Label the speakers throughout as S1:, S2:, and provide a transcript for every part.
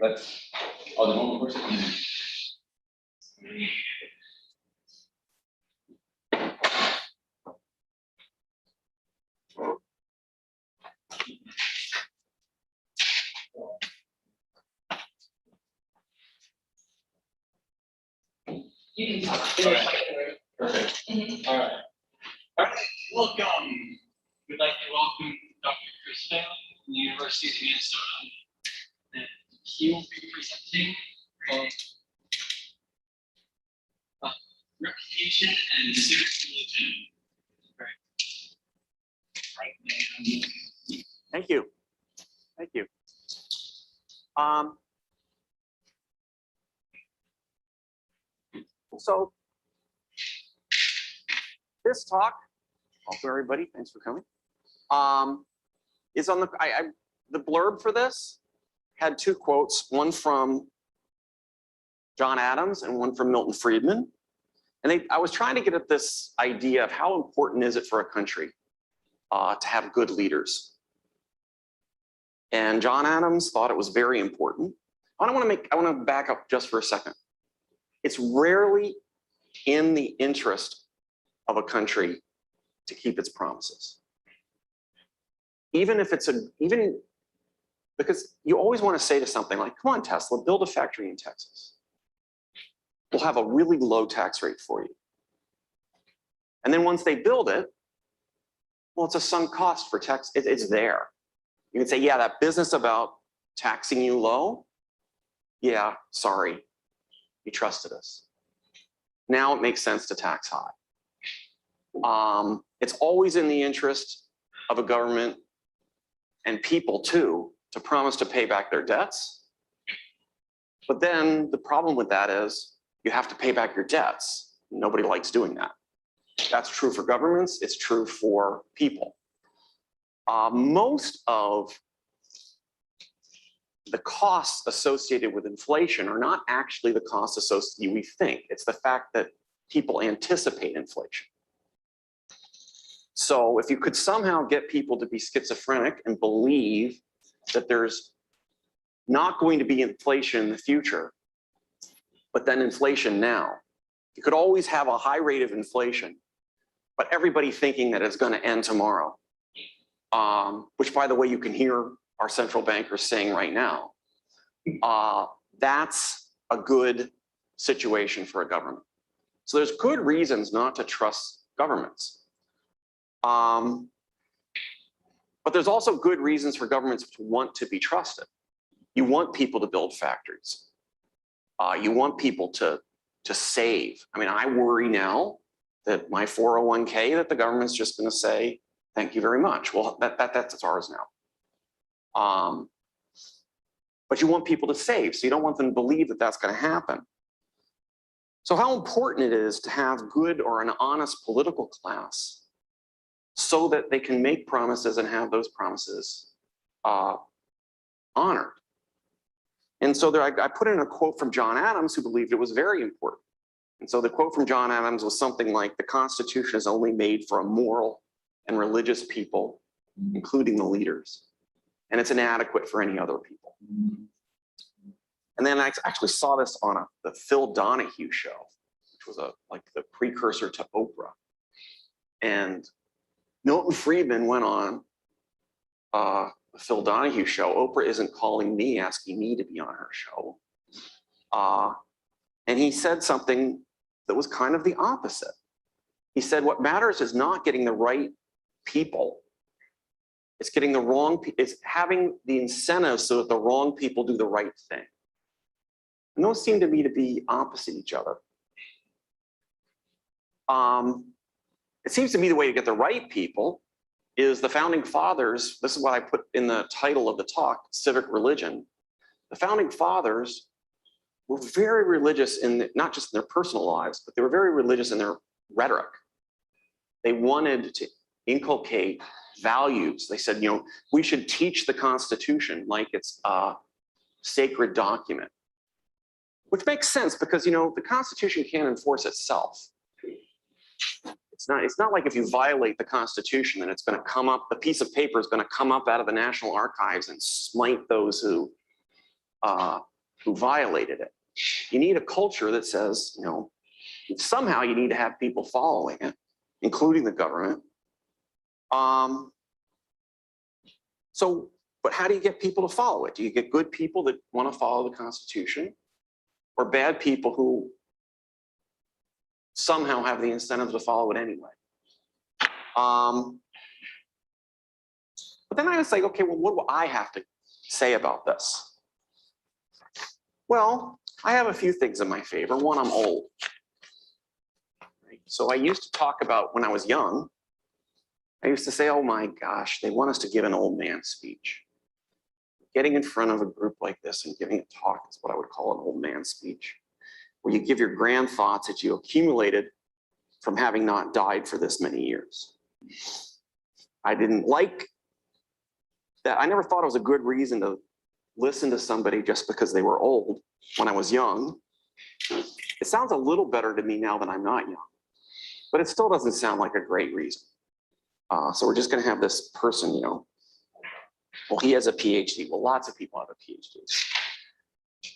S1: That's the normal person.
S2: You can talk.
S1: Perfect.
S2: Mhm.
S1: All right.
S3: All right, welcome. We'd like to welcome Dr. Chris Phelan from the University of Minnesota. And he will be presenting on reputation and civic religion.
S4: Thank you. Thank you. So this talk, welcome everybody, thanks for coming, is on the blurb for this had two quotes, one from John Adams and one from Milton Friedman. And I was trying to get at this idea of how important is it for a country to have good leaders. And John Adams thought it was very important. I want to back up just for a second. It's rarely in the interest of a country to keep its promises. Even because you always want to say to something like, come on, Tesla, build a factory in Texas. We'll have a really low tax rate for you. And then once they build it, well, it's a sunk cost for tax. It's there. You can say, yeah, that business about taxing you low, yeah, sorry, you trusted us. Now it makes sense to tax high. It's always in the interest of a government and people too to promise to pay back their debts. But then the problem with that is you have to pay back your debts. Nobody likes doing that. That's true for governments. It's true for people. Most of the costs associated with inflation are not actually the costs associated we think. It's the fact that people anticipate inflation. So if you could somehow get people to be schizophrenic and believe that there's not going to be inflation in the future, but then inflation now, you could always have a high rate of inflation, but everybody thinking that it's going to end tomorrow, which, by the way, you can hear our central bankers saying right now. That's a good situation for a government. So there's good reasons not to trust governments. But there's also good reasons for governments to want to be trusted. You want people to build factories. You want people to save. I mean, I worry now that my 401k, that the government's just going to say, thank you very much. Well, that's ours now. But you want people to save, so you don't want them to believe that that's going to happen. So how important it is to have good or an honest political class so that they can make promises and have those promises honored. And so there, I put in a quote from John Adams, who believed it was very important. And so the quote from John Adams was something like, the Constitution is only made for a moral and religious people, including the leaders. And it's inadequate for any other people. And then I actually saw this on the Phil Donahue show, which was like the precursor to Oprah. And Milton Friedman went on the Phil Donahue show. Oprah isn't calling me, asking me to be on her show. And he said something that was kind of the opposite. He said, what matters is not getting the right people. It's getting the wrong, it's having the incentive so that the wrong people do the right thing. And those seem to me to be opposite each other. It seems to me the way to get the right people is the founding fathers. This is what I put in the title of the talk, Civic Religion. The founding fathers were very religious not just in their personal lives, but they were very religious in their rhetoric. They wanted to inculcate values. They said, you know, we should teach the Constitution like it's a sacred document, which makes sense because, you know, the Constitution can't enforce itself. It's not like if you violate the Constitution, then it's going to come up, the piece of paper is going to come up out of the National Archives and smite those who who violated it. You need a culture that says, you know, somehow you need to have people following it, including the government. But how do you get people to follow it? Do you get good people that want to follow the Constitution, or bad people who somehow have the incentive to follow it anyway? But then I was like, okay, well, what do I have to say about this? Well, I have a few things in my favor. One, I'm old. Right? So I used to talk about when I was young, I used to say, oh my gosh, they want us to give an old man speech. Getting in front of a group like this and giving a talk is what I would call an old man speech, where you give your grand thoughts that you accumulated from having not died for this many years. I didn't like that. I never thought it was a good reason to listen to somebody just because they were old when I was young. It sounds a little better to me now that I'm not young, but it still doesn't sound like a great reason. So we're just going to have this person, you know, well, he has a PhD. Well, lots of people have a PhD.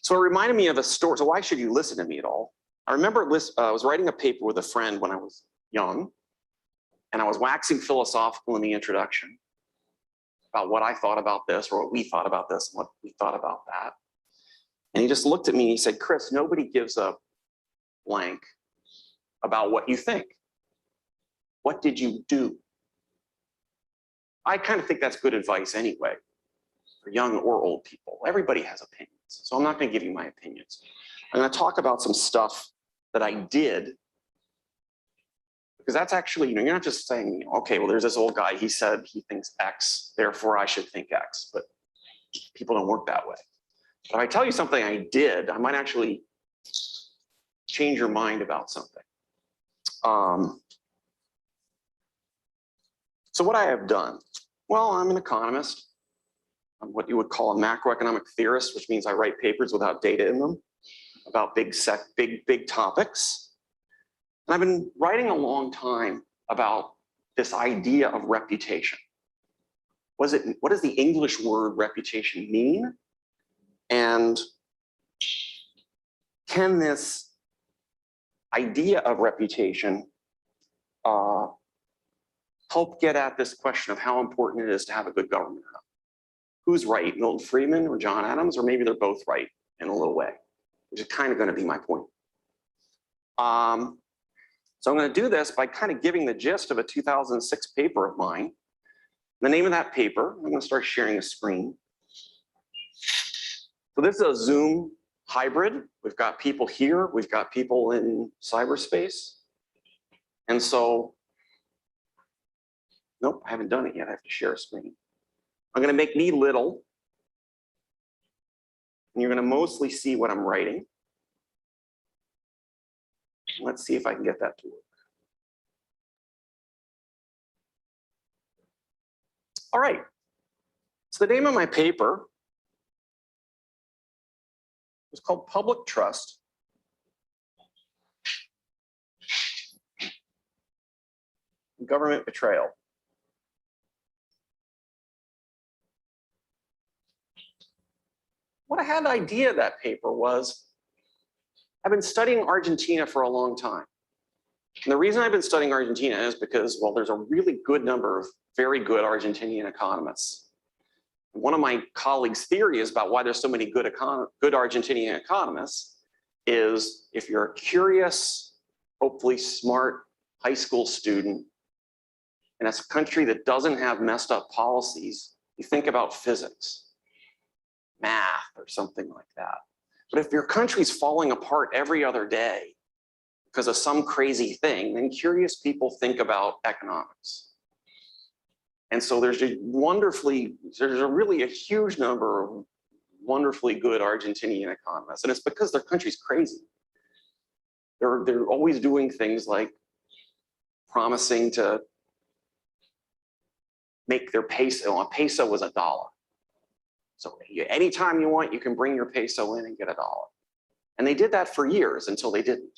S4: So it reminded me of a story. So why should you listen to me at all? I remember I was writing a paper with a friend when I was young, and I was waxing philosophical in the introduction about what I thought about this, or what we thought about this, and what we thought about that. And he just looked at me and he said, Chris, nobody gives a blank about what you think. What did you do? I kind of think that's good advice anyway, for young or old people. Everybody has opinions, so I'm not going to give you my opinions. I'm going to talk about some stuff that I did, because that's actually, you know, you're not just saying, you know, okay, well, there's this old guy, he said he thinks X, therefore I should think X, but people don't work that way. But if I tell you something I did, I might actually change your mind about something. So what I have done, well, I'm an economist. I'm what you would call a macroeconomic theorist, which means I write papers without data in them about big topics. And I've been writing a long time about this idea of reputation. What does the English word reputation mean? And can this idea of reputation help get at this question of how important it is to have a good government or not? Who's right, Milton Friedman or John Adams, or maybe they're both right in a little way, which is kind of going to be my point. So I'm going to do this by kind of giving the gist of a 2006 paper of mine. The name of that paper, I'm going to start sharing a screen. So this is a Zoom hybrid. We've got people here, we've got people in cyberspace. And so, nope, I haven't done it yet. I have to share a screen. I'm going to make me little. And you're going to mostly see what I'm writing. Let's see if I can get that to work. All right. So the name of my paper is called Public Trust. Government Betrayal. What I had the idea of that paper was, I've been studying Argentina for a long time. And the reason I've been studying Argentina is because, well, there's a really good number of very good Argentinian economists. One of my colleagues' theories about why there's so many good Argentinian economists is, if you're a curious, hopefully smart high school student in a country that doesn't have messed up policies, you think about physics, math, or something like that. But if your country's falling apart every other day because of some crazy thing, then curious people think about economics. And so there's a really a huge number of wonderfully good Argentinian economists. And it's because their country's crazy. They're always doing things like promising to make their peso. A peso was $1. So anytime you want, you can bring your peso in and get $1. And they did that for years until they didn't.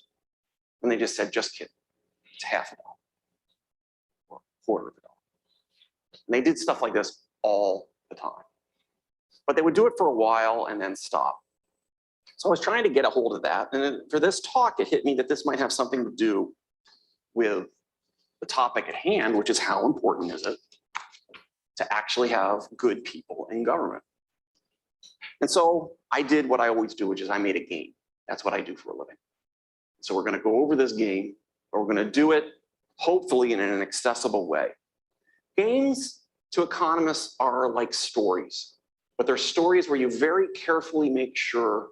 S4: And they just said, just kidding, it's half $1 or $1/4. And they did stuff like this all the time. But they would do it for a while and then stop. So I was trying to get a hold of that. And then for this talk, it hit me that this might have something to do with the topic at hand, which is how important is it to actually have good people in government. And so I did what I always do, which is I made a game. That's what I do for a living. So we're going to go over this game, but we're going to do it hopefully in an accessible way. Games to economists are like stories, but they're stories where you very carefully make sure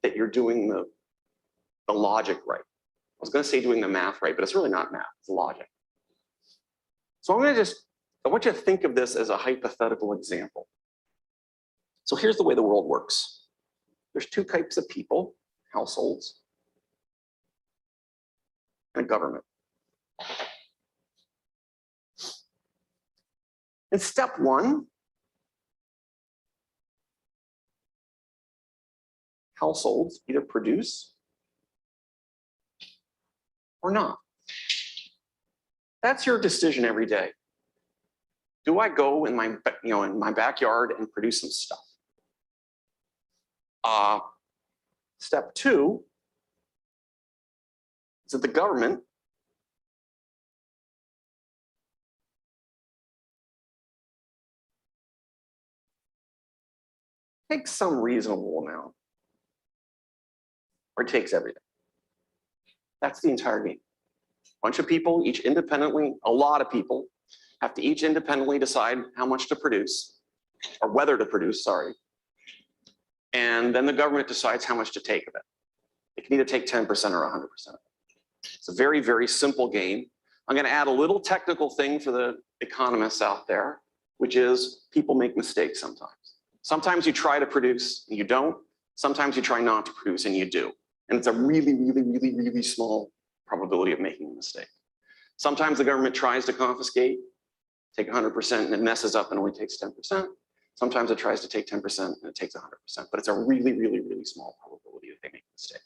S4: that you're doing the logic right. I was going to say doing the math right, but it's really not math, it's logic. So I want you to think of this as a hypothetical example. So here's the way the world works. There's two types of people, households and a government. In step one, households either produce or not. That's your decision every day. Do I go in my backyard and produce some stuff? Step two is that the government takes some reasonable amount, or takes everything. That's the entire game. A bunch of people, each independently, a lot of people, have to each independently decide how much to produce, or whether to produce, sorry. And then the government decides how much to take of it. It can either take 10% or 100%. It's a very, very simple game. I'm going to add a little technical thing for the economists out there, which is people make mistakes sometimes. Sometimes you try to produce and you don't. Sometimes you try not to produce and you do. And it's a really, really, really, really small probability of making a mistake. Sometimes the government tries to confiscate, take 100% and it messes up and only takes 10%. Sometimes it tries to take 10% and it takes 100%, but it's a really, really, really small probability that they make a mistake.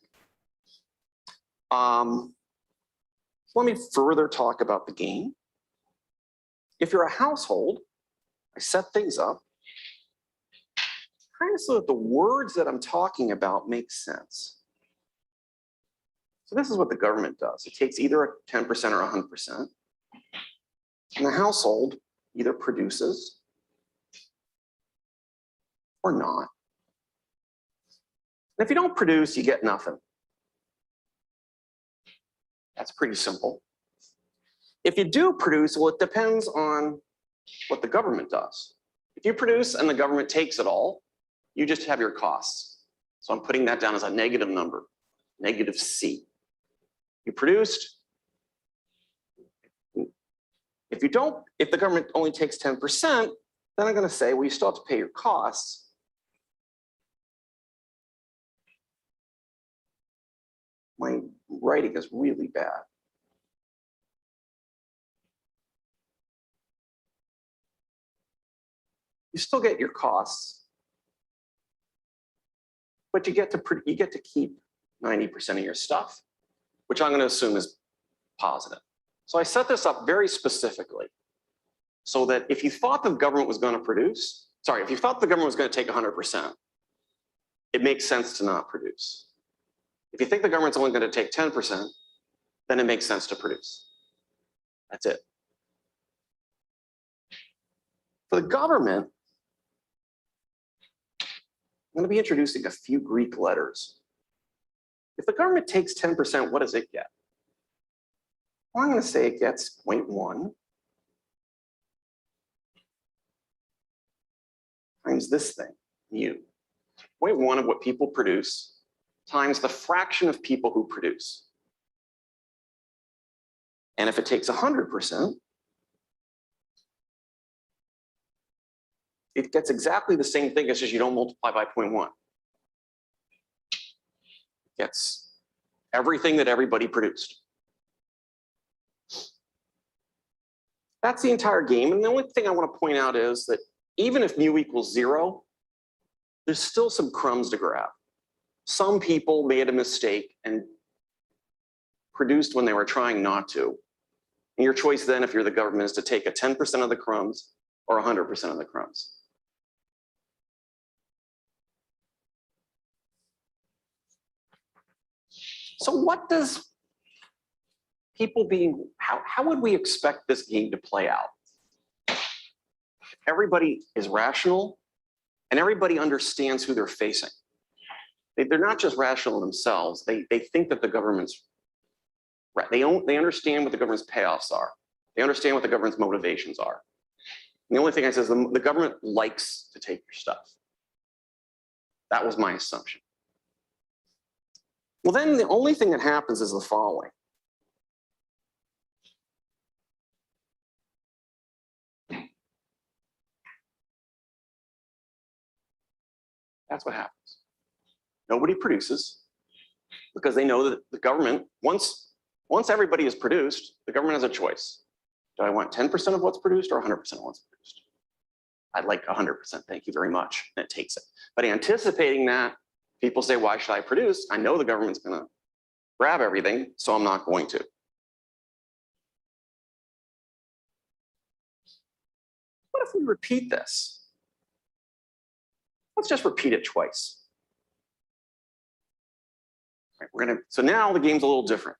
S4: Let me further talk about the game. If you're a household, I set things up kind of so that the words that I'm talking about make sense. So this is what the government does. It takes either a 10% or 100%. And the household either produces or not. And if you don't produce, you get nothing. That's pretty simple. If you do produce, well, it depends on what the government does. If you produce and the government takes it all, you just have your costs. So I'm putting that down as a negative number, negative C. You produced. If the government only takes 10%, then I'm going to say, well, you still have to pay your costs. My writing is really bad. You still get your costs, but you get to keep 90% of your stuff, which I'm going to assume is positive. So I set this up very specifically so that if you thought the government was going to produce, if you thought the government was going to take 100%, it makes sense to not produce. If you think the government's only going to take 10%, then it makes sense to produce. That's it. For the government, I'm going to be introducing a few Greek letters. If the government takes 10%, what does it get? Well, I'm going to say it gets 0.1 times this thing, mu. 0.1 of what people produce times the fraction of people who produce. And if it takes 100%, it gets exactly the same thing. It's just you don't multiply by 0.1. It gets everything that everybody produced. That's the entire game. And the only thing I want to point out is that even if mu equals 0, there's still some crumbs to grab. Some people made a mistake and produced when they were trying not to. And your choice then, if you're the government, is to take a 10% of the crumbs or 100% of the crumbs. So what does people being, how would we expect this game to play out? Everybody is rational and everybody understands who they're facing. They're not just rational themselves. They think that the government's right. They understand what the government's payoffs are. They understand what the government's motivations are. And the only thing I say is the government likes to take your stuff. That was my assumption. Well, then the only thing that happens is the following. That's what happens. Nobody produces because they know that the government, once everybody is produced, the government has a choice. Do I want 10% of what's produced or 100% of what's produced? I'd like 100%, thank you very much, and it takes it. But anticipating that, people say, why should I produce? I know the government's gonna grab everything, so I'm not going to. What if we repeat this? Let's just repeat it twice. Right, so now the game's a little different.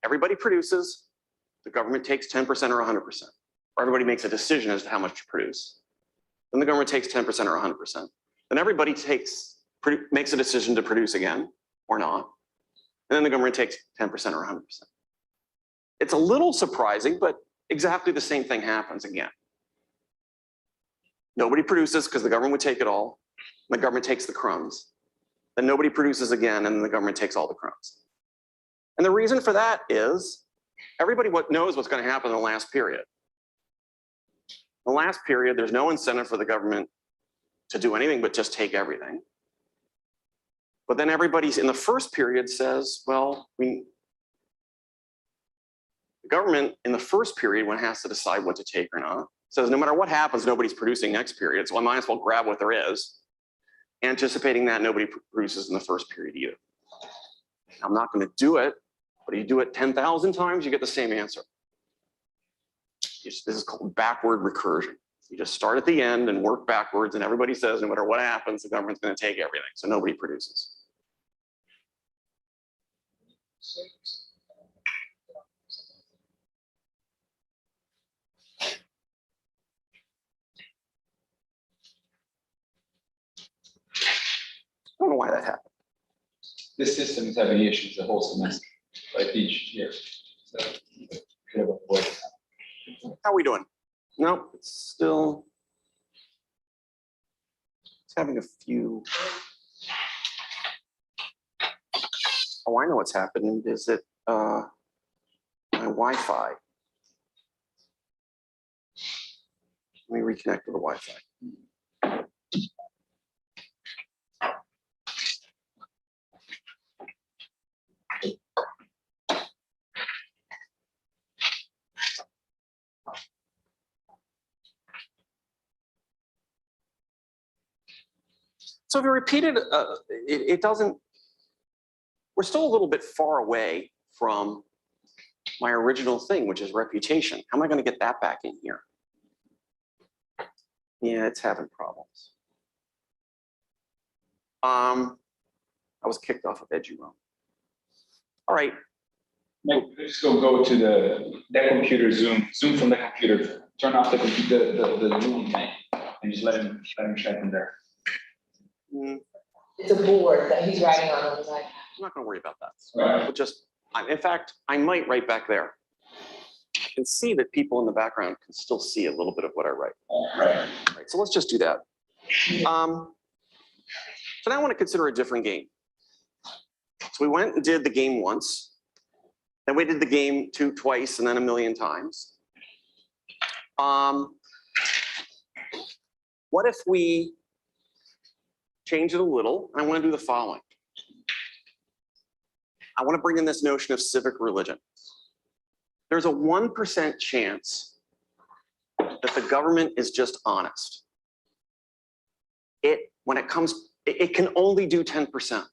S4: Everybody produces, the government takes 10% or 100%. Or everybody makes a decision as to how much to produce. Then the government takes 10% or 100%. Then everybody makes a decision to produce again, or not. And then the government takes 10% or 100%. It's a little surprising, but exactly the same thing happens again. Nobody produces because the government would take it all. The government takes the crumbs. Then nobody produces again, and the government takes all the crumbs. And the reason for that is everybody knows what's going to happen in the last period. In the last period, there's no incentive for the government to do anything but just take everything. But then everybody in the first period says, well, the government in the first period, when it has to decide what to take or not, says no matter what happens, nobody's producing next period, so I might as well grab what there is. Anticipating that nobody produces in the first period either. I'm not going to do it, but if you do it 10,000 times, you get the same answer. This is called backward recursion. You just start at the end and work backwards, and everybody says no matter what happens, the government's going to take everything, so nobody produces. I don't know why that happened.
S1: This system is having issues the whole semester, like each year. So could have avoided that.
S4: How are we doing? No, it's still. It's having a few. Oh, I know what's happening. Is it my Wi-Fi? Let me reconnect to the Wi-Fi. So if you repeat it, it doesn't, we're still a little bit far away from my original thing, which is reputation. How am I going to get that back in here? Yeah, it's having problems. I was kicked off of EduRoam. All right.
S1: No, just go to that computer, Zoom from the computer, turn off the Zoom thing, and just let him check in there.
S2: It's a board that he's writing on his iPad.
S4: I'm not going to worry about that.
S1: Right.
S4: But just, in fact, I might write back there. I can see that people in the background can still see a little bit of what I write.
S1: Right.
S4: All right, so let's just do that. So now I want to consider a different game. So we went and did the game once. Then we did the game twice and then 1,000,000 times. What if we change it a little? I want to do the following. I want to bring in this notion of civic religion. There's a 1% chance that the government is just honest. When it comes, it can only do 10%.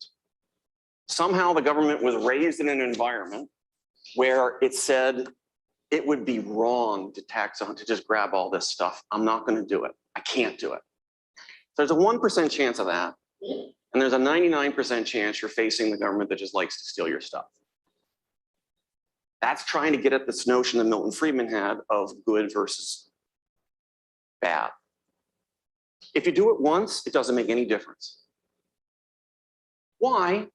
S4: Somehow the government was raised in an environment where it said it would be wrong to tax on, to just grab all this stuff. I'm not going to do it. I can't do it. So there's a 1% chance of that. And there's a 99% chance you're facing the government that just likes to steal your stuff. That's trying to get at this notion that Milton Friedman had of good versus bad. If you do it once, it doesn't make any difference. Why?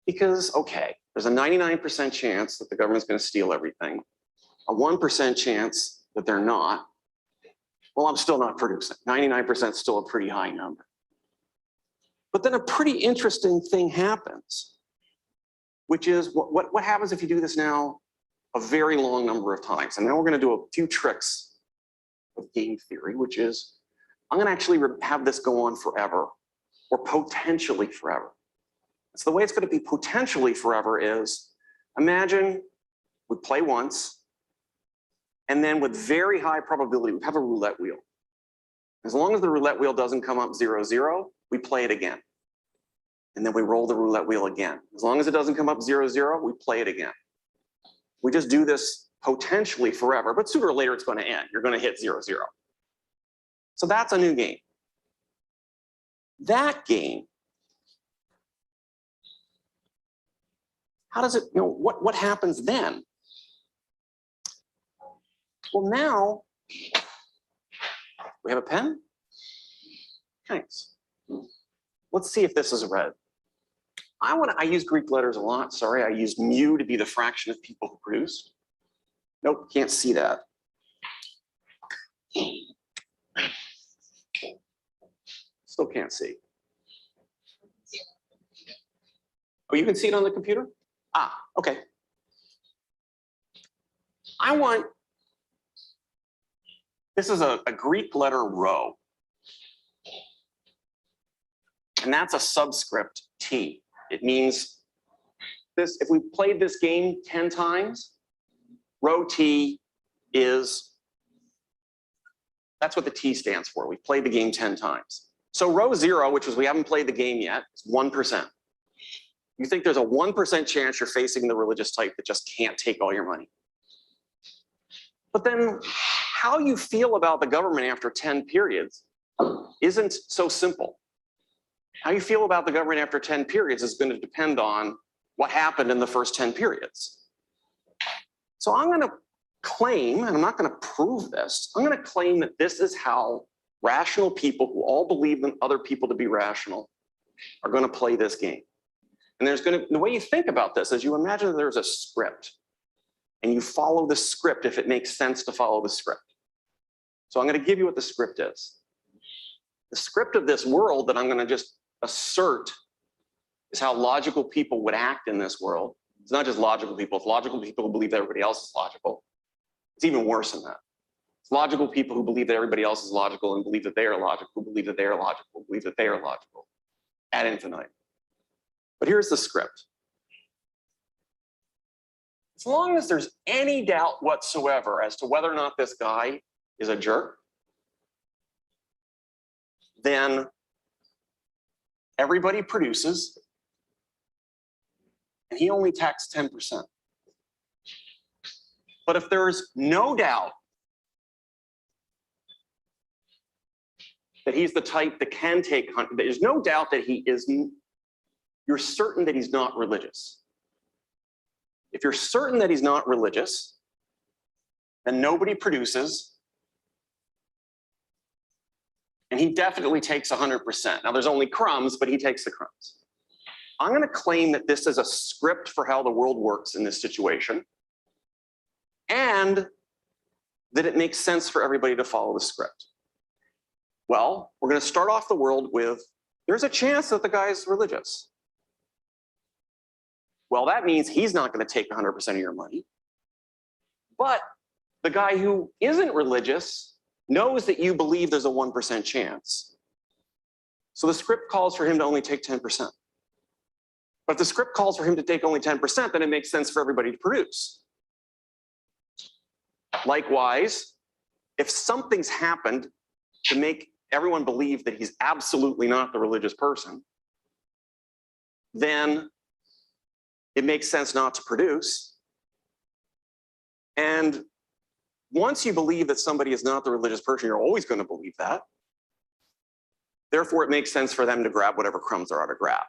S4: Because, okay, there's a 99% chance that the government's going to steal everything, a 1% chance that they're not. Well, I'm still not producing. 99% is still a pretty high number. But then a pretty interesting thing happens, which is what happens if you do this now a very long number of times. And now we're going to do a few tricks of game theory, which is I'm going to actually have this go on forever, or potentially forever. So the way it's going to be potentially forever is, imagine we play once, and then with very high probability, we have a roulette wheel. As long as the roulette wheel doesn't come up 0-0, we play it again. And then we roll the roulette wheel again. As long as it doesn't come up 0-0, we play it again. We just do this potentially forever, but sooner or later it's going to end. You're going to hit 0-0. So that's a new game. That game, how does it, what happens then? Well, now we have a pen. Thanks. Let's see if this is red. I use Greek letters a lot. Sorry, I used mu to be the fraction of people who produced. Nope, can't see that. Still can't see. Oh, you can see it on the computer? Ah, okay. This is a Greek letter rho. And that's a subscript T. It means this, if we played this game 10 times, rho T is, that's what the T stands for. We've played the game 10 times. So rho 0, which is we haven't played the game yet, is 1%. You think there's a 1% chance you're facing the religious type that just can't take all your money. But then how you feel about the government after 10 periods isn't so simple. How you feel about the government after 10 periods is going to depend on what happened in the first 10 periods. So I'm going to claim, and I'm not going to prove this, I'm going to claim that this is how rational people who all believe in other people to be rational are going to play this game. And the way you think about this is you imagine there's a script and you follow the script if it makes sense to follow the script. So I'm going to give you what the script is. The script of this world that I'm going to just assert is how logical people would act in this world. It's not just logical people. It's logical people who believe that everybody else is logical. It's even worse than that. It's logical people who believe that everybody else is logical and believe that they are logical, who believe that they are logical, believe that they are logical, ad infinitum. But here's the script. As long as there's any doubt whatsoever as to whether or not this guy is a jerk, then everybody produces, and he only taxed 10%. But if there's no doubt that he's the type that can take, there's no doubt that he is, you're certain that he's not religious. If you're certain that he's not religious, then nobody produces, and he definitely takes 100%. Now there's only crumbs, but he takes the crumbs. I'm going to claim that this is a script for how the world works in this situation, and that it makes sense for everybody to follow the script. Well, we're going to start off the world with, there's a chance that the guy is religious. Well, that means he's not going to take 100% of your money. But the guy who isn't religious knows that you believe there's a 1% chance. So the script calls for him to only take 10%. But if the script calls for him to take only 10%, then it makes sense for everybody to produce. Likewise, if something's happened to make everyone believe that he's absolutely not the religious person, then it makes sense not to produce. And once you believe that somebody is not the religious person, you're always going to believe that. Therefore, it makes sense for them to grab whatever crumbs there are to grab.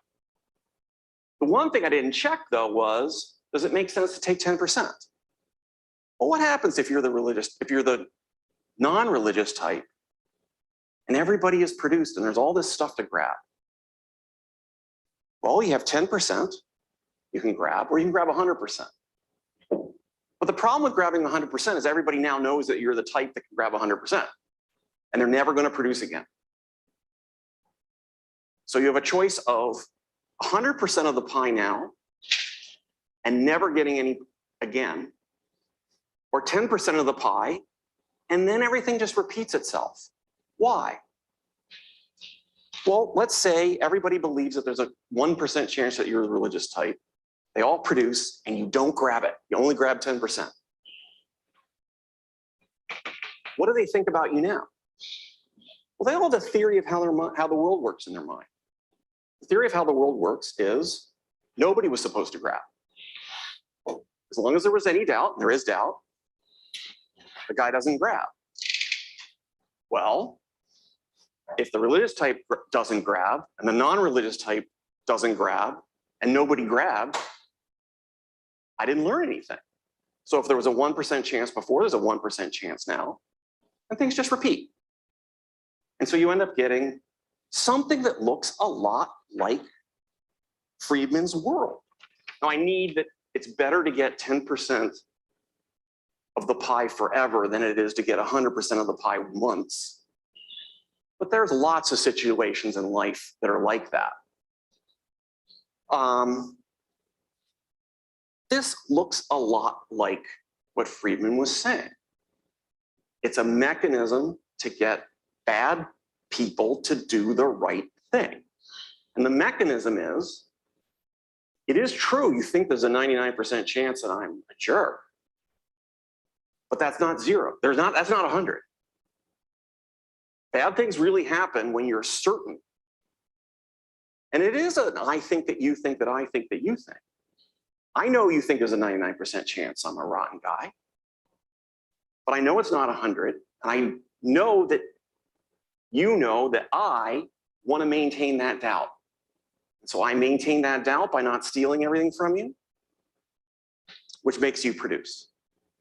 S4: The one thing I didn't check though was, does it make sense to take 10%? Well, what happens if you're the non-religious type and everybody is produced and there's all this stuff to grab? Well, you have 10% you can grab, or you can grab 100%. But the problem with grabbing 100% is everybody now knows that you're the type that can grab 100%, and they're never going to produce again. So you have a choice of 100% of the pie now and never getting any again, or 10% of the pie, and then everything just repeats itself. Why? Well, let's say everybody believes that there's a 1% chance that you're the religious type. They all produce and you don't grab it. You only grab 10%. What do they think about you now? Well, they all have a theory of how the world works in their mind. The theory of how the world works is nobody was supposed to grab. As long as there was any doubt, and there is doubt, the guy doesn't grab. Well, if the religious type doesn't grab and the non-religious type doesn't grab and nobody grabbed, I didn't learn anything. So if there was a 1% chance before, there's a 1% chance now, and things just repeat. And so you end up getting something that looks a lot like Friedman's world. Now I need that it's better to get 10% of the pie forever than it is to get 100% of the pie once. But there's lots of situations in life that are like that. This looks a lot like what Friedman was saying. It's a mechanism to get bad people to do the right thing. And the mechanism is, it is true, you think there's a 99% chance that I'm a jerk, but that's not zero. That's not 100. Bad things really happen when you're certain. And it is an I think that you think that I think that you think. I know you think there's a 99% chance I'm a rotten guy, but I know it's not 100. And I know that you know that I want to maintain that doubt. So I maintain that doubt by not stealing everything from you, which makes you produce.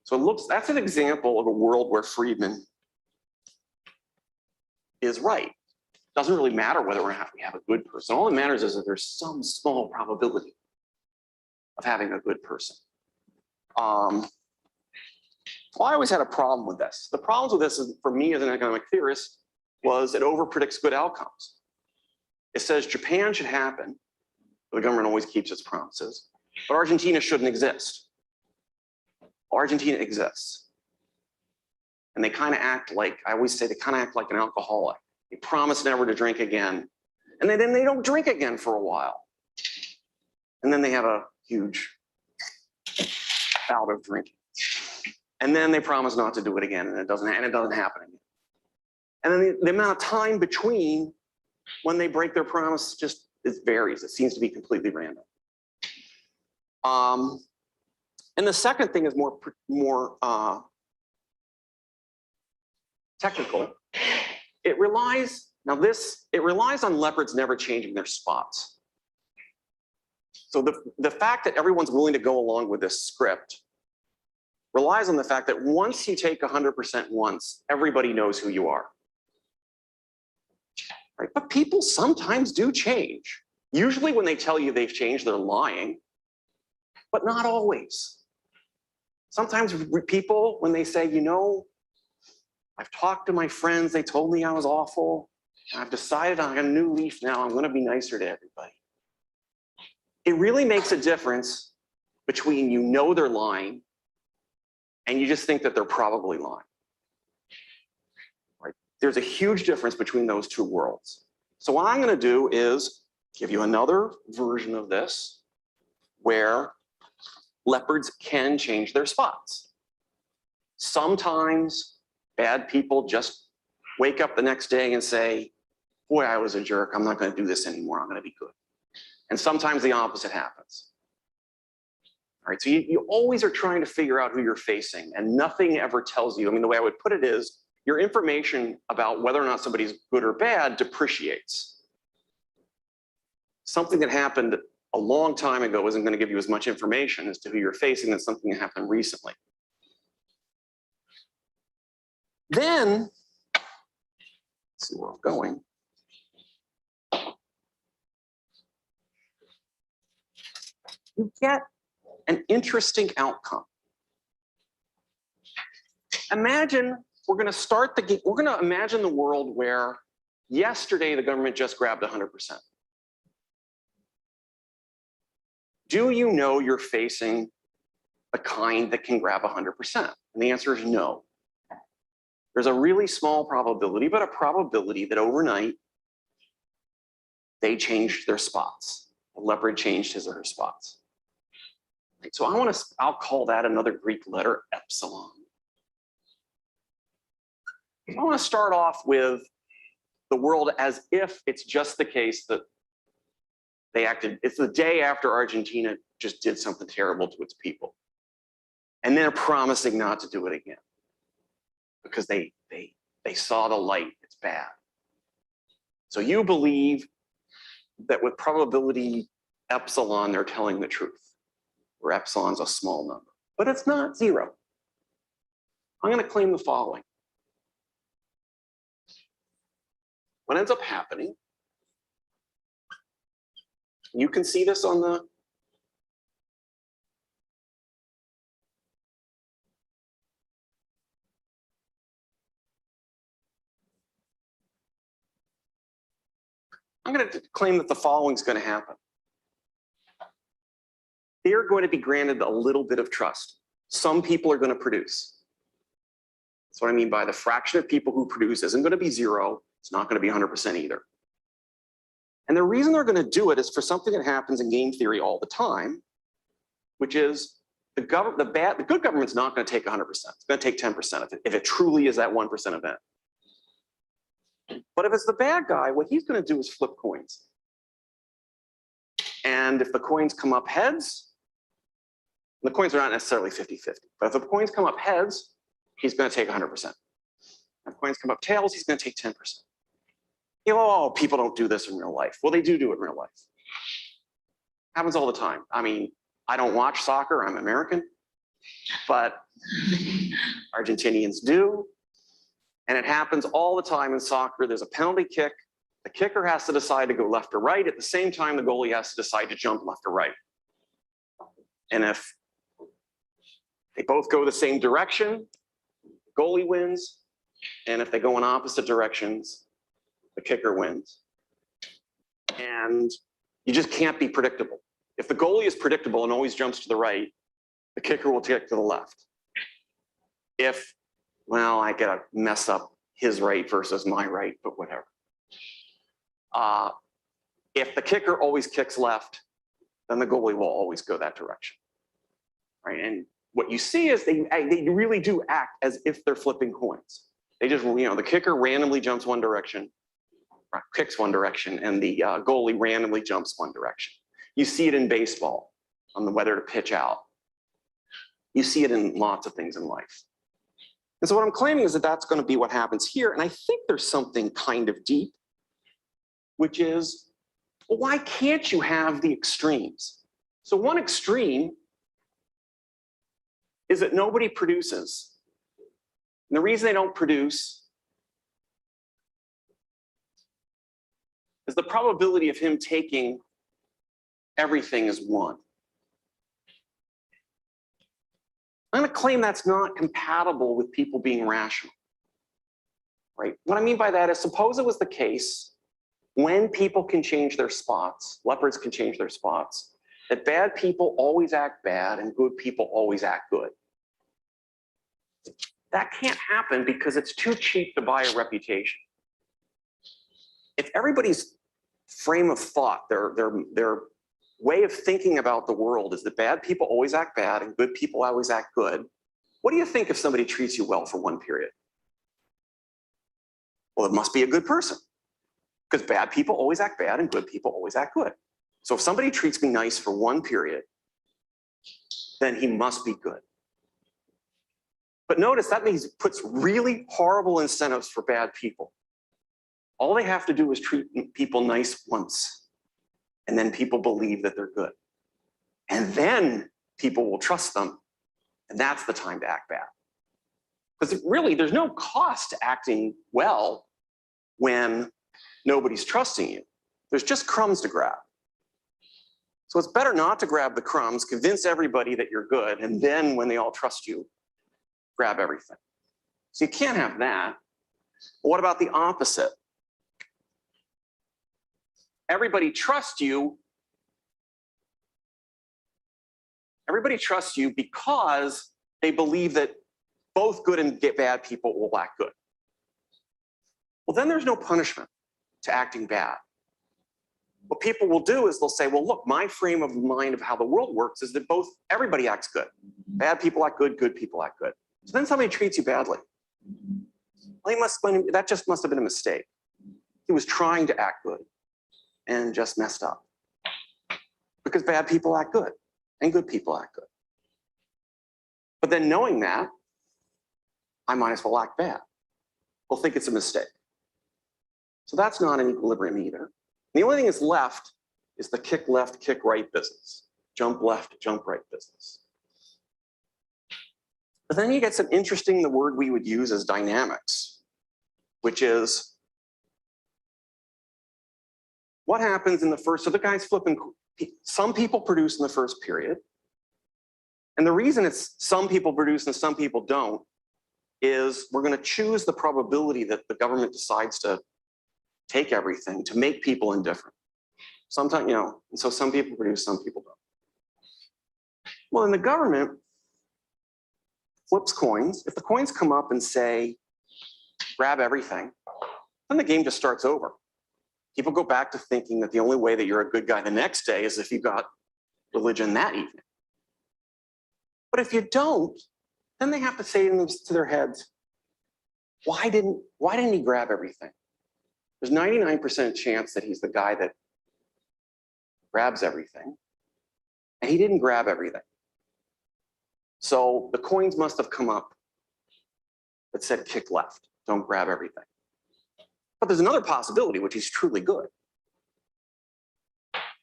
S4: So that's an example of a world where Friedman is right. Doesn't really matter whether or not we have a good person. All that matters is that there's some small probability of having a good person. Well, I always had a problem with this. The problems with this, for me as an economic theorist, was it overpredicts good outcomes. It says Japan should happen, the government always keeps its promises, but Argentina shouldn't exist. Argentina exists. And they kind of act like, I always say, they kind of act like an alcoholic. They promise never to drink again. And then they don't drink again for a while. And then they have a huge bout of drinking. And then they promise not to do it again, and it doesn't happen again. And then the amount of time between when they break their promise just it varies. It seems to be completely random. And the second thing is more technical. It relies on leopards never changing their spots. So the fact that everyone's willing to go along with this script relies on the fact that once you take 100% once, everybody knows who you are. Right? But people sometimes do change. Usually when they tell you they've changed, they're lying, but not always. Sometimes people, when they say, you know, I've talked to my friends, they told me I was awful, and I've decided I got a new leaf now, I'm gonna be nicer to everybody. It really makes a difference between you know they're lying and you just think that they're probably lying. Right? There's a huge difference between those two worlds. So what I'm gonna do is give you another version of this where leopards can change their spots. Sometimes bad people just wake up the next day and say, boy, I was a jerk, I'm not gonna do this anymore, I'm gonna be good. And sometimes the opposite happens. All right, so you always are trying to figure out who you're facing, and nothing ever tells you. I mean, the way I would put it is, your information about whether or not somebody's good or bad depreciates. Something that happened a long time ago isn't going to give you as much information as to who you're facing as something that happened recently. Then, let's see where I'm going. You get an interesting outcome. Imagine we're going to start the, we're going to imagine the world where yesterday the government just grabbed 100%. Do you know you're facing a kind that can grab 100%? And the answer is no. There's a really small probability, but a probability that overnight they changed their spots. The leopard changed his or her spots. So I'll call that another Greek letter, epsilon. I want to start off with the world as if it's just the case that they acted, it's the day after Argentina just did something terrible to its people. And they're promising not to do it again because they saw the light, it's bad. So you believe that with probability epsilon, they're telling the truth, where epsilon's a small number, but it's not zero. I'm going to claim the following. What ends up happening, you can see this on the I'm going to claim that the following is going to happen. They're going to be granted a little bit of trust. Some people are going to produce. That's what I mean by the fraction of people who produce isn't going to be zero. It's not going to be 100% either. And the reason they're going to do it is for something that happens in game theory all the time, which is the good government's not going to take 100%. It's going to take 10% if it truly is that 1% event. But if it's the bad guy, what he's going to do is flip coins. And if the coins come up heads, the coins are not necessarily 50-50, but if the coins come up heads, he's going to take 100%. If coins come up tails, he's going to take 10%. You know, oh, people don't do this in real life. Well, they do it in real life. Happens all the time. I mean, I don't watch soccer, I'm American, but Argentinians do. And it happens all the time in soccer. There's a penalty kick. The kicker has to decide to go left or right. At the same time, the goalie has to decide to jump left or right. And if they both go the same direction, the goalie wins. And if they go in opposite directions, the kicker wins. And you just can't be predictable. If the goalie is predictable and always jumps to the right, the kicker will kick to the left. If, well, I gotta mess up his right versus my right, but whatever. If the kicker always kicks left, then the goalie will always go that direction, right? And what you see is they really do act as if they're flipping coins. They just, the kicker randomly jumps one direction, kicks one direction, and the goalie randomly jumps one direction. You see it in baseball on the whether to pitch out. You see it in lots of things in life. And so what I'm claiming is that that's going to be what happens here. And I think there's something kind of deep, which is, well, why can't you have the extremes? So one extreme is that nobody produces. And the reason they don't produce is the probability of him taking everything is 1. I'm going to claim that's not compatible with people being rational, right? What I mean by that is, suppose it was the case when people can change their spots, leopards can change their spots, that bad people always act bad and good people always act good. That can't happen because it's too cheap to buy a reputation. If everybody's frame of thought, their way of thinking about the world is that bad people always act bad and good people always act good, what do you think if somebody treats you well for one period? Well, it must be a good person, because bad people always act bad and good people always act good. So if somebody treats me nice for one period, then he must be good. But notice that means it puts really horrible incentives for bad people. All they have to do is treat people nice once, and then people believe that they're good. And then people will trust them, and that's the time to act bad. Because really, there's no cost to acting well when nobody's trusting you. There's just crumbs to grab. So it's better not to grab the crumbs, convince everybody that you're good, and then when they all trust you, grab everything. So you can't have that. But what about the opposite? Everybody trusts you. Everybody trusts you because they believe that both good and bad people will act good. Well, then there's no punishment to acting bad. What people will do is they'll say, well, look, my frame of mind of how the world works is that everybody acts good. Bad people act good, good people act good. So then somebody treats you badly. Well, that just must have been a mistake. He was trying to act good and just messed up. Because bad people act good and good people act good. But then knowing that, I might as well act bad. We'll think it's a mistake. So that's not an equilibrium either. The only thing that's left is the kick left, kick right business. Jump left, jump right business. But then you get some interesting, the word we would use is dynamics, which is what happens in the first, so the guy's flipping, some people produce in the first period. And the reason it's some people produce and some people don't is we're going to choose the probability that the government decides to take everything to make people indifferent. Sometimes, and so some people produce, some people don't. Well, in the government, flips coins. If the coins come up and say, grab everything, then the game just starts over. People go back to thinking that the only way that you're a good guy the next day is if you got religion that evening. But if you don't, then they have to say to their heads, why didn't he grab everything? There's 99% chance that he's the guy that grabs everything, and he didn't grab everything. So the coins must have come up that said kick left, don't grab everything. But there's another possibility, which he's truly good.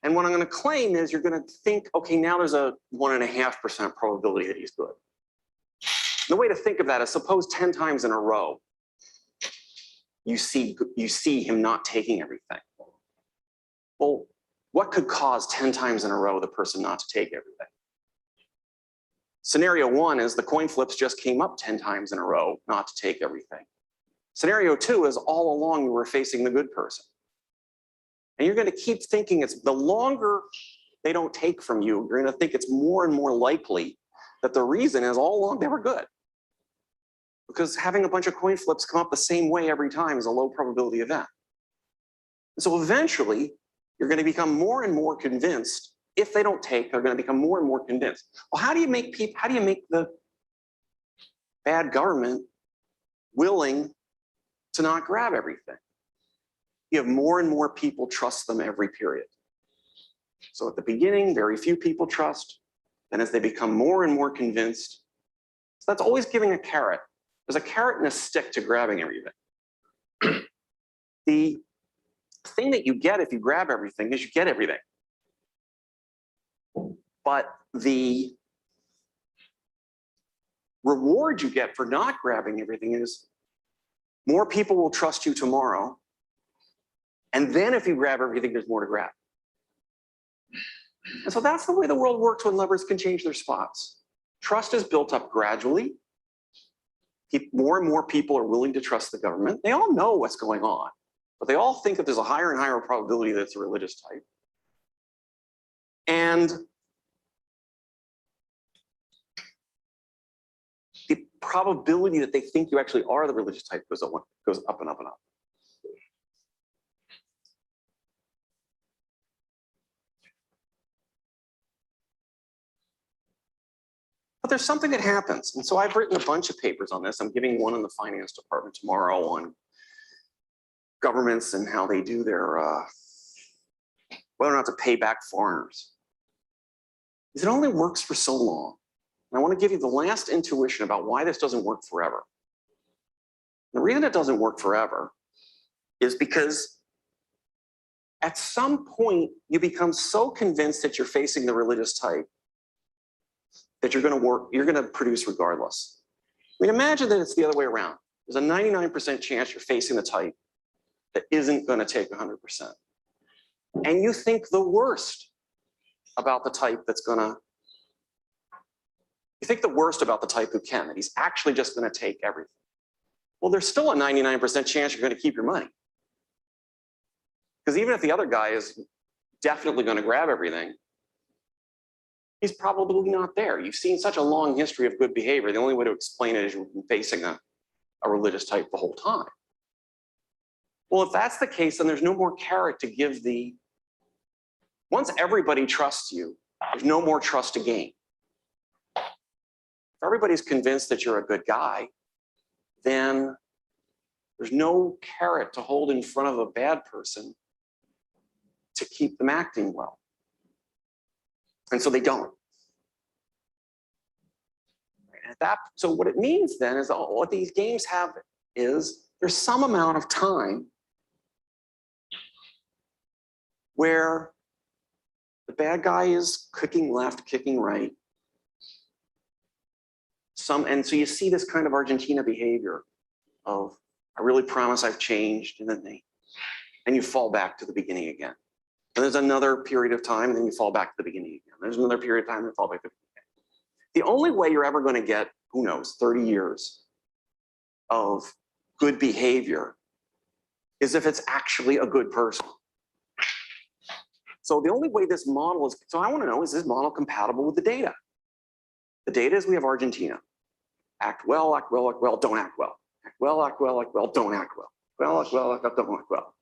S4: And what I'm going to claim is you're going to think, okay, now there's a 1.5% probability that he's good. The way to think of that is suppose 10 times in a row, you see him not taking everything. Well, what could cause 10 times in a row the person not to take everything? Scenario 1 is the coin flips just came up 10 times in a row not to take everything. Scenario 2 is all along you were facing the good person. And you're going to keep thinking it's the longer they don't take from you, you're going to think it's more and more likely that the reason is all along they were good. Because having a bunch of coin flips come up the same way every time is a low probability event. And so eventually, you're going to become more and more convinced. If they don't take, they're going to become more and more convinced. Well, how do you make the bad government willing to not grab everything? You have more and more people trust them every period. So at the beginning, very few people trust. Then as they become more and more convinced, so that's always giving a carrot. There's a carrot and a stick to grabbing everything. The thing that you get if you grab everything is you get everything. But the reward you get for not grabbing everything is more people will trust you tomorrow. And then if you grab everything, there's more to grab. And so that's the way the world works when lovers can change their spots. Trust is built up gradually. More and more people are willing to trust the government. They all know what's going on, but they all think that there's a higher and higher probability that it's a religious type. And the probability that they think you actually are the religious type goes up and up and up. But there's something that happens. And so I've written a bunch of papers on this. I'm giving one in the finance department tomorrow on governments and how they do their, whether or not to pay back foreigners. It only works for so long. And I want to give you the last intuition about why this doesn't work forever. The reason it doesn't work forever is because at some point you become so convinced that you're facing the religious type that you're going to produce regardless. I mean, imagine that it's the other way around. There's a 99% chance you're facing the type that isn't going to take 100%. And you think the worst about the type you think the worst about the type who can, that he's actually just going to take everything. Well, there's still a 99% chance you're going to keep your money. Because even if the other guy is definitely going to grab everything, he's probably not there. You've seen such a long history of good behavior. The only way to explain it is you've been facing a religious type the whole time. Well, if that's the case, then there's no more carrot to give once everybody trusts you, there's no more trust to gain. If everybody's convinced that you're a good guy, then there's no carrot to hold in front of a bad person to keep them acting well. And so they don't. So what it means then is what these games have is there's some amount of time where the bad guy is kicking left, kicking right. And so you see this kind of Argentina behavior of, I really promise I've changed, and then you fall back to the beginning again. And there's another period of time, and then you fall back to the beginning again. There's another period of time, and you fall back to the beginning again. The only way you're ever going to get, who knows, 30 years of good behavior is if it's actually a good person. So the only way this model is, so I want to know, is this model compatible with the data? The data is we have Argentina. Act well, act well, act well, don't act well. Act well, act well, act well, don't act well. Well, act well, act well, don't act well.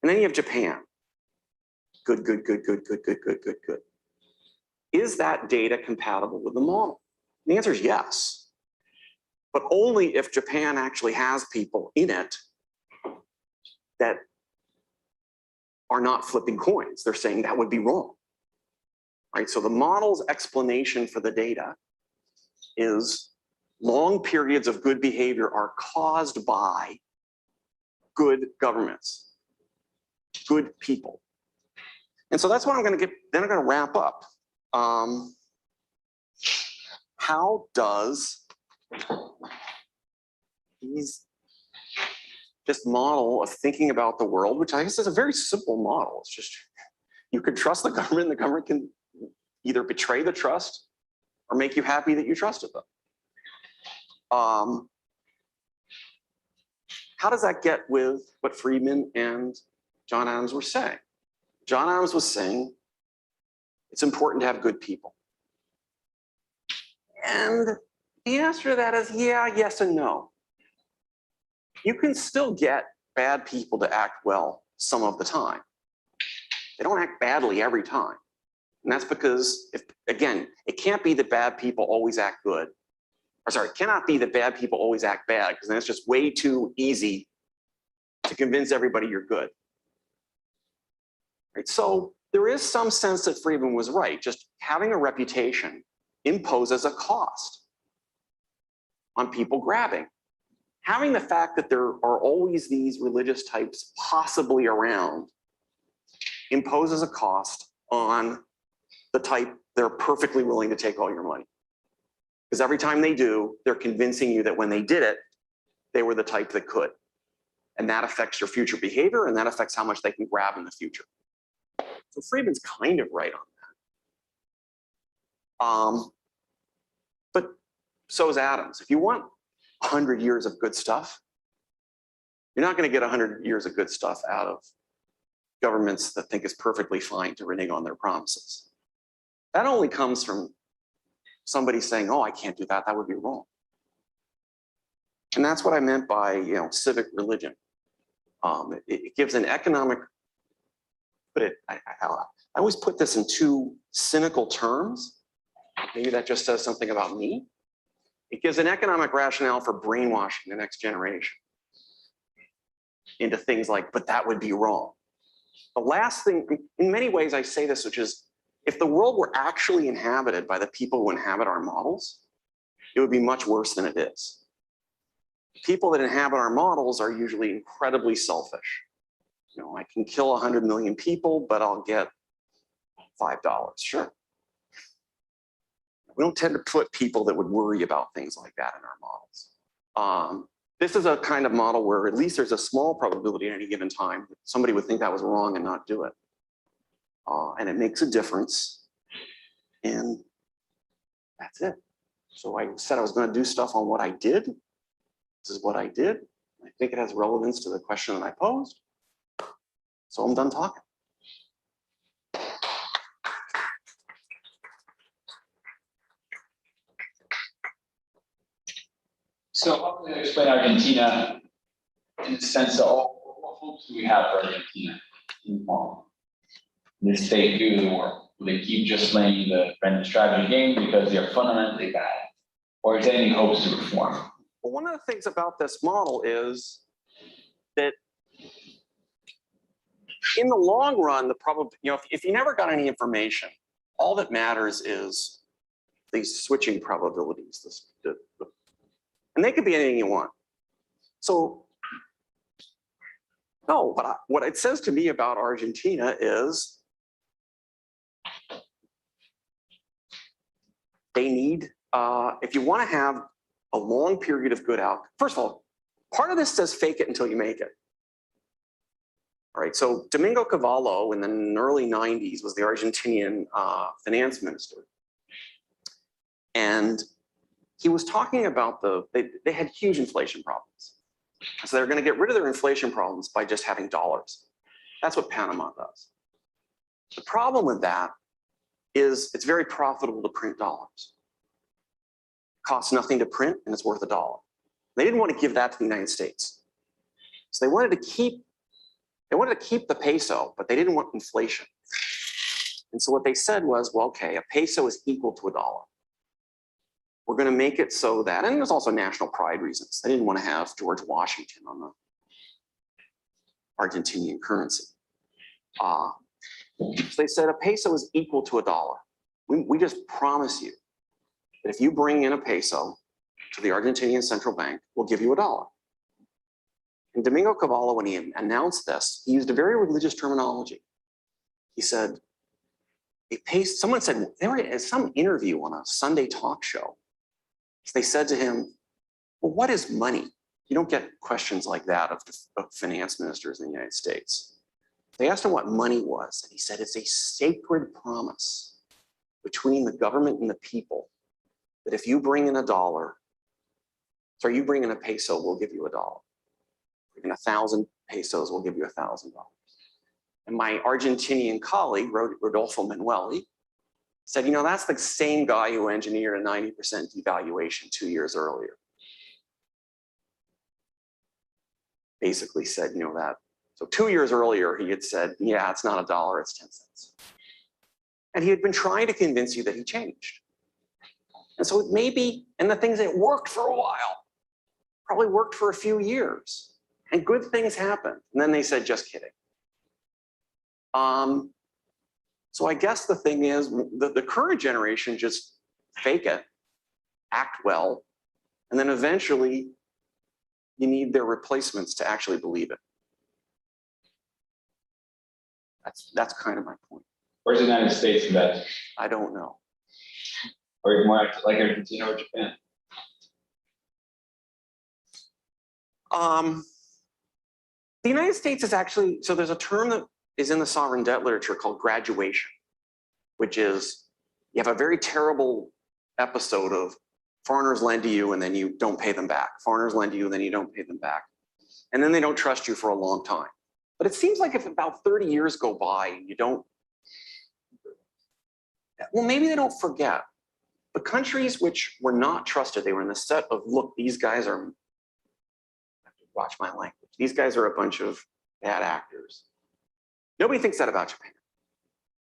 S4: And then you have Japan. Good, good, good, good, good, good, good, good, good. Is that data compatible with the model? The answer is yes. But only if Japan actually has people in it that are not flipping coins. They're saying that would be wrong. Right? So the model's explanation for the data is long periods of good behavior are caused by good governments, good people. And so that's what I'm going to get, then I'm going to wrap up. How does this model of thinking about the world, which I guess is a very simple model. It's just, you can trust the government can either betray the trust or make you happy that you trusted them. How does that get with what Friedman and John Adams were saying? John Adams was saying it's important to have good people. And the answer to that is yeah, yes, and no. You can still get bad people to act well some of the time. They don't act badly every time. And that's because, again, it can't be that bad people always act good. Or sorry, it cannot be that bad people always act bad, because then it's just way too easy to convince everybody you're good. Right? So there is some sense that Friedman was right. Just having a reputation imposes a cost on people grabbing. Having the fact that there are always these religious types possibly around imposes a cost on the type they're perfectly willing to take all your money. Because every time they do, they're convincing you that when they did it, they were the type that could. And that affects your future behavior, and that affects how much they can grab in the future. So Friedman's kind of right on that. But so is Adams. If you want 100 years of good stuff, you're not going to get 100 years of good stuff out of governments that think it's perfectly fine to renege on their promises. That only comes from somebody saying, oh, I can't do that, that would be wrong. And that's what I meant by, civic religion. It gives an economic, I always put this in two cynical terms. Maybe that just says something about me. It gives an economic rationale for brainwashing the next generation into things like, but that would be wrong. The last thing, in many ways I say this, which is If the world were actually inhabited by the people who inhabit our models, it would be much worse than it is. People that inhabit our models are usually incredibly selfish. You know, I can kill 100 million people, but I'll get $5. Sure. We don't tend to put people that would worry about things like that in our models. This is a kind of model where at least there's a small probability at any given time that somebody would think that was wrong and not do it. And it makes a difference. And that's it. So I said I was going to do stuff on what I did. This is what I did. I think it has relevance to the question that I posed. So I'm done talking.
S1: So how can we explain Argentina in the sense of what hopes do we have for Argentina in this state view of the world? Will they keep just playing the random strategy game because they're fundamentally bad? Or is there any hopes to reform?
S4: Well, one of the things about this model is that in the long run, the probability, you know, if you never got any information, all that matters is these switching probabilities. And they could be anything you want. So, no, but what it says to me about Argentina is they need, if you want to have a long period of good outcome, first of all, part of this says fake it until you make it. All right, so Domingo Cavallo in the early 90s was the Argentinian finance minister. And he was talking about they had huge inflation problems. So they're going to get rid of their inflation problems by just having dollars. That's what Panama does. The problem with that is it's very profitable to print dollars. It costs nothing to print and it's worth $1. They didn't want to give that to the United States. So they wanted to keep the peso, but they didn't want inflation. And so what they said was, well, okay, a peso is equal to $1. We're going to make it so that, and there's also national pride reasons. They didn't want to have George Washington on the Argentinian currency. So they said a peso is equal to $1. We just promise you that if you bring in a peso to the Argentinian central bank, we'll give you $1. And Domingo Cavallo, when he announced this, he used a very religious terminology. He said, someone said, there was some interview on a Sunday talk show. They said to him, well, what is money? You don't get questions like that of finance ministers in the United States. They asked him what money was, and he said, it's a sacred promise between the government and the people that if you bring in you bring in a peso, we'll give you $1. Bring in 1,000 pesos, we'll give you $1,000. And my Argentinian colleague, Rodolfo Manueli, said, you know, that's the same guy who engineered a 90% devaluation 2 years earlier. Basically said, you know, that. So 2 years earlier, he had said, yeah, it's not $1, it's 10 cents. And he had been trying to convince you that he changed. And so maybe, and the things that worked for a while, probably worked for a few years, and good things happened. And then they said, just kidding. So I guess the thing is, the current generation just fake it, act well, and then eventually you need their replacements to actually believe it. That's kind of my point.
S1: Where's the United States in that?
S4: I don't know.
S1: Or more like Argentina or Japan?
S4: The United States is actually, so there's a term that is in the sovereign debt literature called graduation, which is you have a very terrible episode of foreigners lend to you and then you don't pay them back. Foreigners lend to you and then you don't pay them back. And then they don't trust you for a long time. But it seems like if about 30 years go by and you don't, well, maybe they don't forget. The countries which were not trusted, they were in the set of, look, these guys are, I have to watch my language. These guys are a bunch of bad actors. Nobody thinks that about Japan.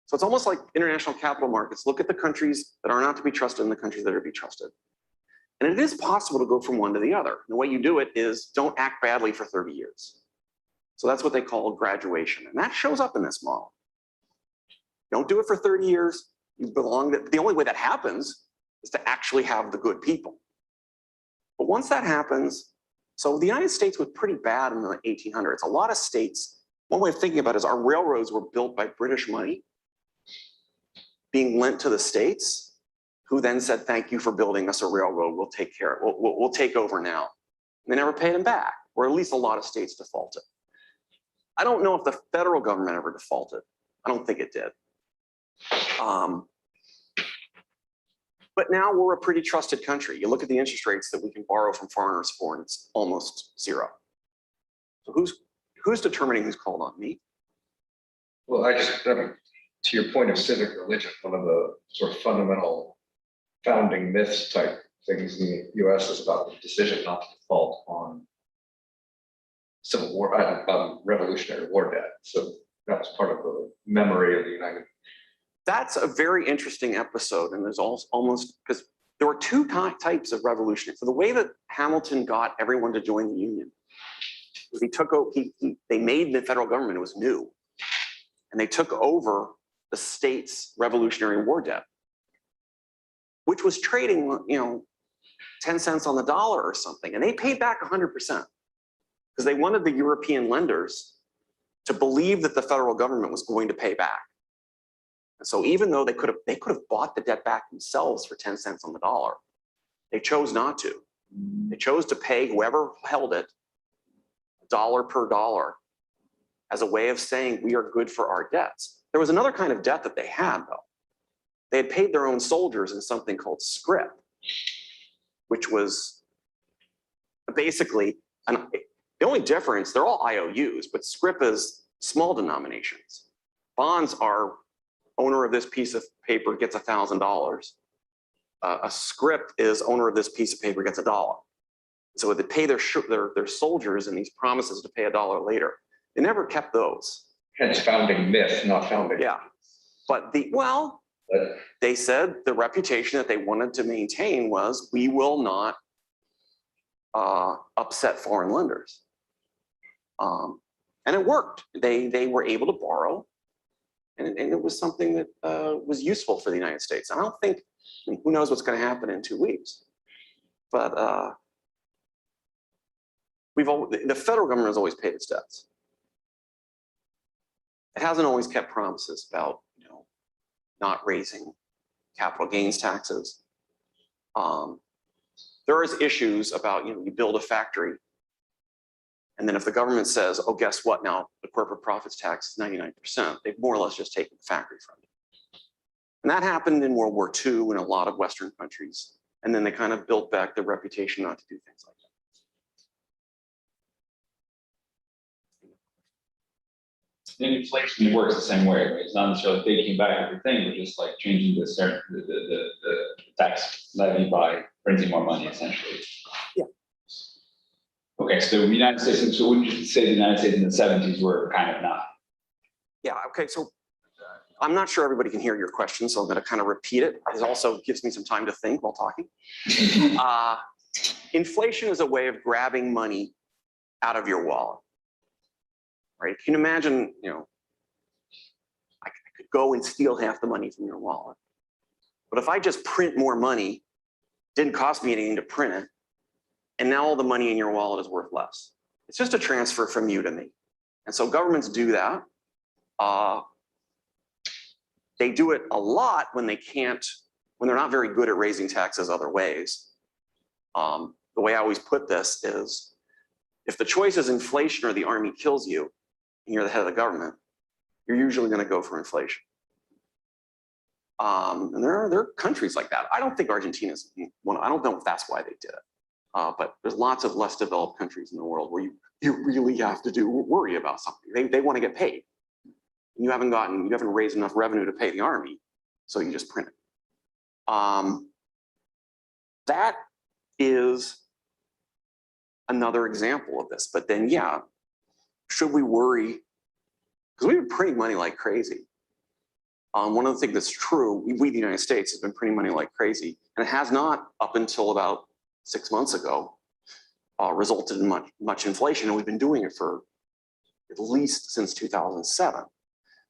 S4: So it's almost like international capital markets. Look at the countries that are not to be trusted and the countries that are to be trusted. And it is possible to go from one to the other. The way you do it is don't act badly for 30 years. So that's what they call graduation. And that shows up in this model. Don't do it for 30 years. You belong. The only way that happens is to actually have the good people. But once that happens, so the United States was pretty bad in the 1800s. A lot of states, one way of thinking about it is our railroads were built by British money being lent to the states, who then said, thank you for building us a railroad. We'll take care of it. We'll take over now. And they never paid them back, or at least a lot of states defaulted. I don't know if the federal government ever defaulted. I don't think it did. But now we're a pretty trusted country. You look at the interest rates that we can borrow from foreigners for, and it's almost zero. So who's determining who's called on? Me?
S5: Well, I just, to your point of civic religion, one of the sort of fundamental founding myths type things in the US is about the decision not to default on Civil War, Revolutionary War debt. So that was part of the memory of the United.
S4: That's a very interesting episode, and there's almost, because there were two types of revolutionary. So the way that Hamilton got everyone to join the Union was they made the federal government, it was new, and they took over the state's Revolutionary War debt, which was trading, 10 cents on the dollar or something, and they paid back 100% because they wanted the European lenders to believe that the federal government was going to pay back. And so even though they could have bought the debt back themselves for 10 cents on the dollar, they chose not to. They chose to pay whoever held it dollar per dollar as a way of saying we are good for our debts. There was another kind of debt that they had, though. They had paid their own soldiers in something called scrip, which was basically, the only difference, they're all IOUs, but scrip is small denominations. Bonds are owner of this piece of paper gets $1,000. A scrip is owner of this piece of paper gets $1. So they pay their soldiers and these promises to pay $1 later. They never kept those.
S5: Hence founding myth, not founding.
S4: Yeah, but they said the reputation that they wanted to maintain was we will not upset foreign lenders. And it worked. They were able to borrow. And it was something that was useful for the United States. I don't think, who knows what's going to happen in 2 weeks. But the federal government has always paid its debts. It hasn't always kept promises about, not raising capital gains taxes. There is issues about, you build a factory, and then if the government says, oh, guess what now, the corporate profits tax is 99%, they've more or less just taken the factory from you. And that happened in World War II in a lot of Western countries. And then they kind of built back their reputation not to do things like that.
S1: And inflation works the same way, right? It's not necessarily taking back everything, but just like changing the tax levy by printing more money, essentially.
S4: Yeah.
S1: Okay, so the United States, so wouldn't you say the United States in the 70s were kind of not?
S4: Yeah, okay, so I'm not sure everybody can hear your question, so I'm going to kind of repeat it. It also gives me some time to think while talking. Inflation is a way of grabbing money out of your wallet, right? Can you imagine, I could go and steal half the money from your wallet. But if I just print more money, didn't cost me anything to print it, and now all the money in your wallet is worth less. It's just a transfer from you to me. And so governments do that. They do it a lot when they're not very good at raising taxes other ways. The way I always put this is, if the choice is inflation or the army kills you, and you're the head of the government, you're usually going to go for inflation. And there are countries like that. I don't think Argentina's one. I don't know if that's why they did it. But there's lots of less developed countries in the world where you really have to worry about something. They want to get paid. And you haven't raised enough revenue to pay the army, so you just print it. That is another example of this. But then, yeah, should we worry? Because we've been printing money like crazy. One of the things that's true, we, the United States, has been printing money like crazy, and it has not, up until about 6 months ago, resulted in much inflation, and we've been doing it for at least since 2007.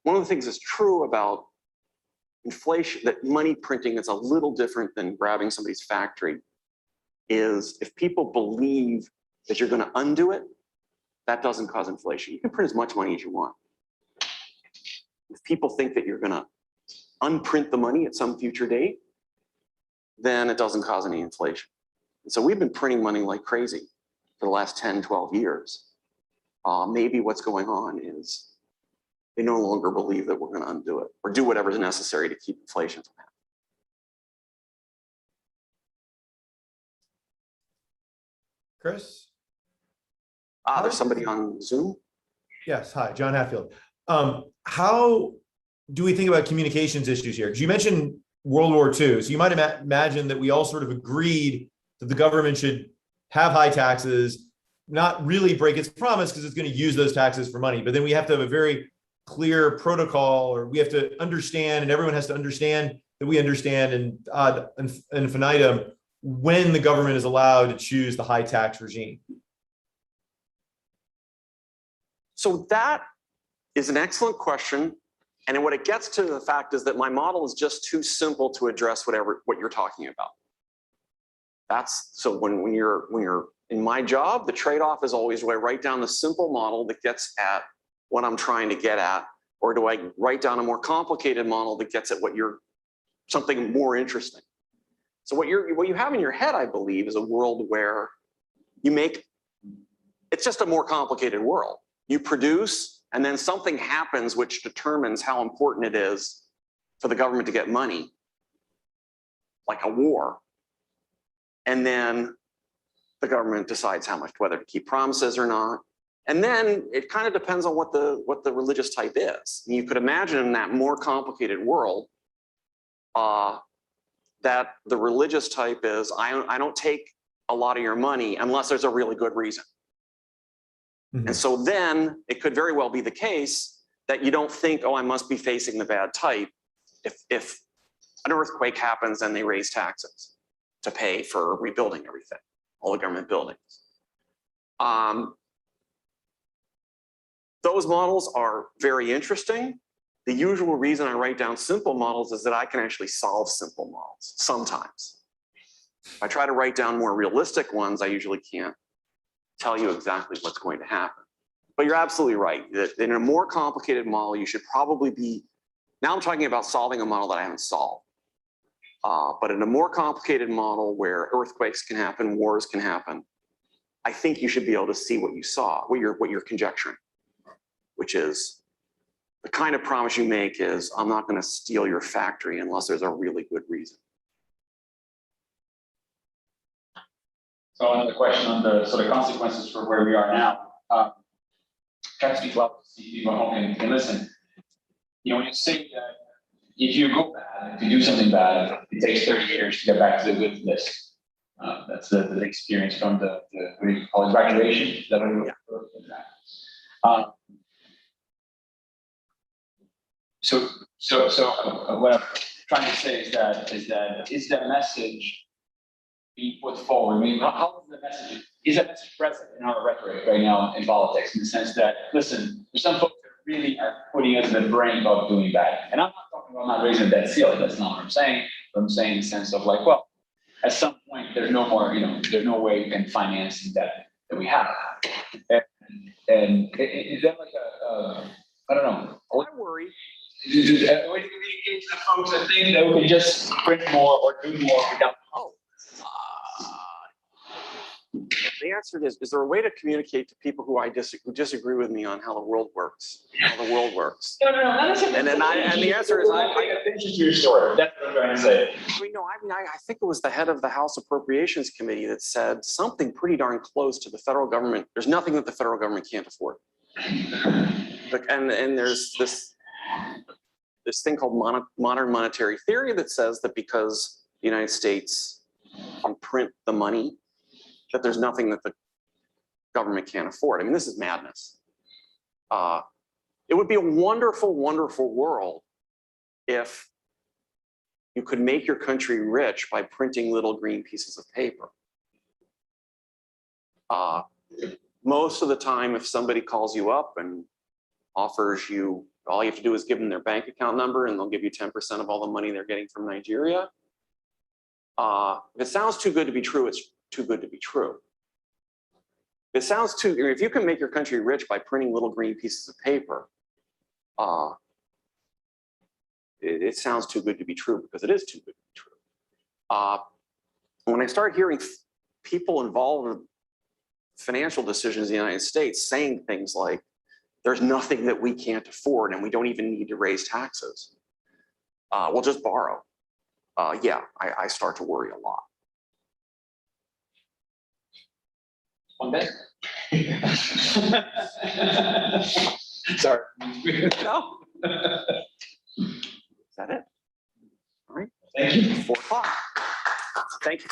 S4: One of the things that's true about inflation, that money printing that's a little different than grabbing somebody's factory is if people believe that you're going to undo it, that doesn't cause inflation. You can print as much money as you want. If people think that you're going to unprint the money at some future date, then it doesn't cause any inflation. And so we've been printing money like crazy for the last 10, 12 years. Maybe what's going on is they no longer believe that we're going to undo it or do whatever is necessary to keep inflation from happening.
S6: Chris?
S4: There's somebody on Zoom.
S6: Yes, hi, John Hatfield. How do we think about communications issues here? Because you mentioned World War II, so you might imagine that we all sort of agreed that the government should have high taxes, not really break its promise because it's going to use those taxes for money. But then we have to have a very clear protocol, or we have to understand, and everyone has to understand that we understand and ad infinitum when the government is allowed to choose the high tax regime.
S4: So that is an excellent question. And what it gets to the fact is that my model is just too simple to address what you're talking about. That's so when you're in my job, the trade-off is always, do I write down the simple model that gets at what I'm trying to get at, or do I write down a more complicated model that gets at something more interesting? So what you have in your head, I believe, is a world where it's just a more complicated world. You produce, and then something happens which determines how important it is for the government to get money, like a war. And then the government decides whether to keep promises or not. And then it kind of depends on what the religious type is. And you could imagine in that more complicated world that the religious type is, I don't take a lot of your money unless there's a really good reason. And so then it could very well be the case that you don't think, oh, I must be facing the bad type if an earthquake happens and they raise taxes to pay for rebuilding everything, all the government buildings. Those models are very interesting. The usual reason I write down simple models is that I can actually solve simple models sometimes. If I try to write down more realistic ones, I usually can't tell you exactly what's going to happen. But you're absolutely right that in a more complicated model, you should probably be, now I'm talking about solving a model that I haven't solved. But in a more complicated model where earthquakes can happen, wars can happen, I think you should be able to see what you saw, what you're conjecturing, which is the kind of promise you make is, I'm not going to steal your factory unless there's a really good reason.
S1: So another question on the sort of consequences for where we are now. Try to speak loud to see people at home can listen. You know, when you say that if you go bad, if you do something bad, it takes 30 years to get back to the good list. That's the experience from the what do you call it, graduation? Is that what you So what I'm trying to say is that message being put forward? I mean, how is the message? Is that message present in our rhetoric right now in politics, in the sense that, listen, there's some folks that really are putting us in the brink of doing bad. And I'm not talking about not raising that ceiling. That's not what I'm saying. But I'm saying in the sense of like, well, at some point there's no more, there's no way you can finance the debt that we have. And is that like I don't know.
S4: I worry.
S1: Is it a way to communicate to the folks that think that we can just print more or do more without?
S4: The answer is there a way to communicate to people who disagree with me on how the world works? How the world works?
S1: No, not necessarily.
S4: And the answer is
S1: I attention to your story. That's what I'm trying to say.
S4: I think it was the head of the House Appropriations Committee that said something pretty darn close to the federal government. There's nothing that the federal government can't afford. And there's this thing called modern monetary theory that says that because the United States can print the money, that there's nothing that the government can't afford. I mean, this is madness. It would be a wonderful, wonderful world if you could make your country rich by printing little green pieces of paper. Most of the time, if somebody calls you up and offers you All you have to do is give them their bank account number and they'll give you 10% of all the money they're getting from Nigeria. If it sounds too good to be true, it's too good to be true. If it sounds too, if you can make your country rich by printing little green pieces of paper, it sounds too good to be true because it is too good to be true. When I start hearing people involved in financial decisions in the United States saying things like, there's nothing that we can't afford and we don't even need to raise taxes. We'll just borrow. Yeah, I start to worry a lot.
S1: One day. Sorry.
S4: No. Is that it? All right.
S1: Thank you.
S4: 4 o'clock. Thank you.